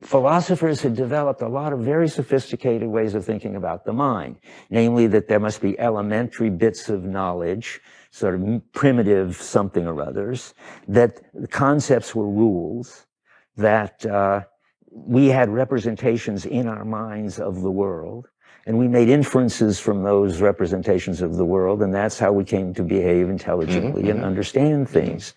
philosophers had developed a lot of very sophisticated ways of thinking about the mind, namely that there must be elementary bits of knowledge, sort of primitive something or others, that concepts were rules, that we had representations in our minds of the world, and we made inferences from those representations of the world, and that's how we came to behave intelligently and understand things.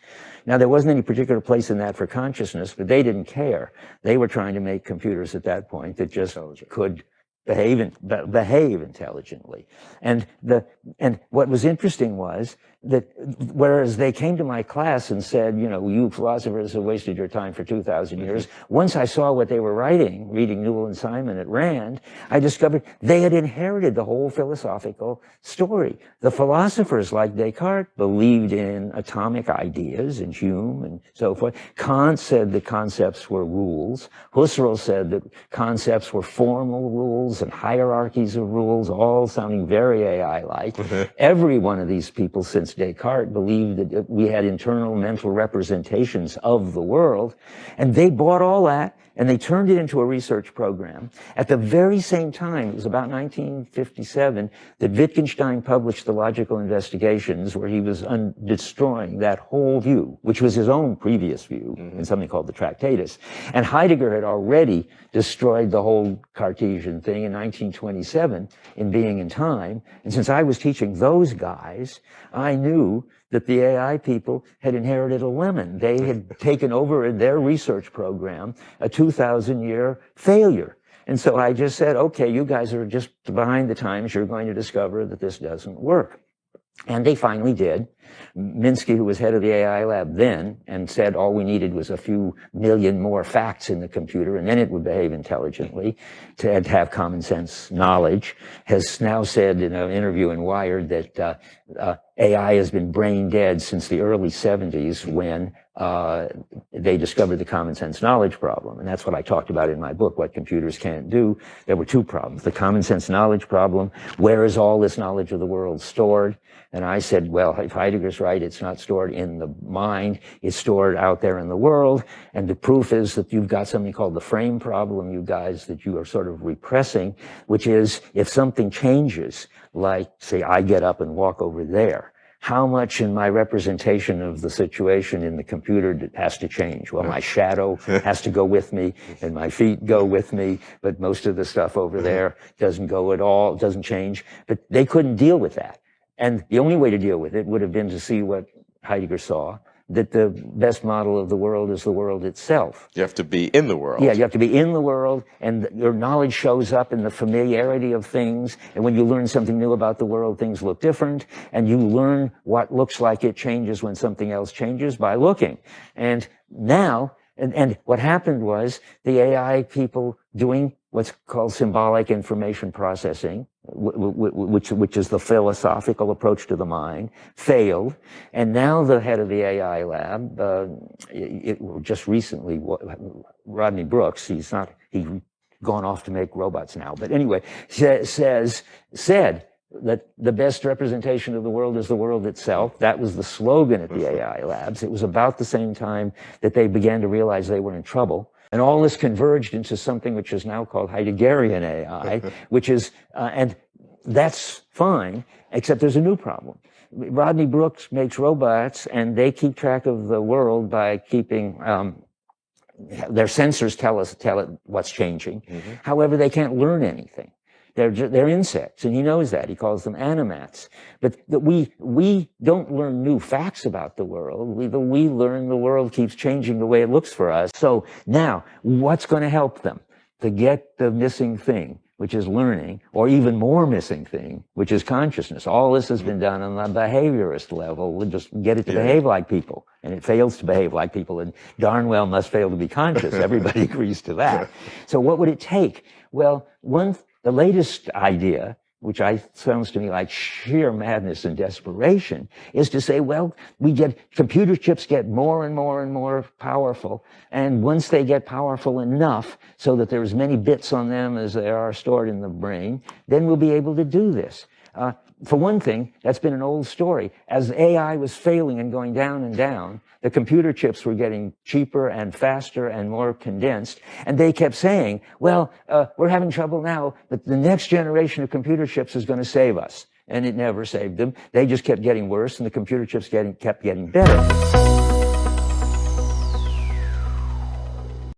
Now, there wasn't any particular place in that for consciousness, but they didn't care. They were trying to make computers at that point that just could behave intelligently. And what was interesting was that whereas they came to my class and said, you know, you philosophers have wasted your time for 2,000 years, once I saw what they were writing, reading Newell and Simon at Rand, I discovered they had inherited the whole philosophical story. The philosophers like Descartes believed in atomic ideas and Hume and so forth. Kant said that concepts were rules. Husserl said that concepts were formal rules and hierarchies of rules, all sounding very AI-like. Every one of these people since Descartes believed that we had internal mental representations of the world, and they bought all that and they turned it into a research program. At the very same time, it was about 1957, that Wittgenstein published The Logical Investigations, where he was destroying that whole view, which was his own previous view in something called the Tractatus. And Heidegger had already destroyed the whole Cartesian thing in 1927 in Being and Time. And since I was teaching those guys, I knew that the AI people had inherited a lemon. They had taken over in their research program a 2,000-year failure. And so I just said, okay, you guys are just behind the times. You're going to discover that this doesn't work. And they finally did. Minsky, who was head of the AI lab then, and said all we needed was a few million more facts in the computer, and then it would behave intelligently, to have common sense knowledge, has now said in an interview in Wired that AI has been brain dead since the early 70s when they discovered the common sense knowledge problem. And that's what I talked about in my book, What Computers Can't Do. There were two problems. The common sense knowledge problem, where is all this knowledge of the world stored? And I said, well, if Heidegger's right, it's not stored in the mind, it's stored out there in the world. And the proof is that you've got something called the frame problem, you guys, that you are sort of repressing, which is if something changes, like, say, I get up and walk over there, how much in my representation of the situation in the computer has to change? Well, my shadow has to go with me and my feet go with me, but most of the stuff over there doesn't go at all, doesn't change. But they couldn't deal with that. And the only way to deal with it would have been to see what Heidegger saw, that the best model of the world is the world itself. You have to be in the world. Yeah, you have to be in the world, and your knowledge shows up in the familiarity of things. And when you learn something new about the world, things look different. And you learn what looks like it changes when something else changes by looking. And now, and what happened was the AI people doing what's called symbolic information processing, which is the philosophical approach to the mind, failed. And now the head of the AI lab, just recently, Rodney Brooks, he's gone off to make robots now, but anyway, said that the best representation of the world is the world itself. That was the slogan at the AI labs. It was about the same time that they began to realize they were in trouble. And all this converged into something which is now called Heideggerian AI, which is, and that's fine, except there's a new problem. Rodney Brooks makes robots, and they keep track of the world by keeping, their sensors tell it what's changing. However, they can't learn anything. They're insects, and he knows that. He calls them animats. But we don't learn new facts about the world. We learn the world keeps changing the way it looks for us. So now, what's going to help them to get the missing thing, which is learning, or even more missing thing, which is consciousness? All this has been done on the behaviorist level. We'll just get it to behave like people. And it fails to behave like people, and darn well must fail to be conscious. Everybody agrees to that. So what would it take? Well, the latest idea, which sounds to me like sheer madness and desperation, is to say, well, computer chips get more and more and more powerful, and once they get powerful enough so that there's as many bits on them as there are stored in the brain, then we'll be able to do this. for one thing, that's been an old story. As AI was failing and going down and down, the computer chips were getting cheaper and faster and more condensed. And they kept saying, well, we're having trouble now, but the next generation of computer chips is going to save us. And it never saved them. They just kept getting worse, and the computer chips kept getting better.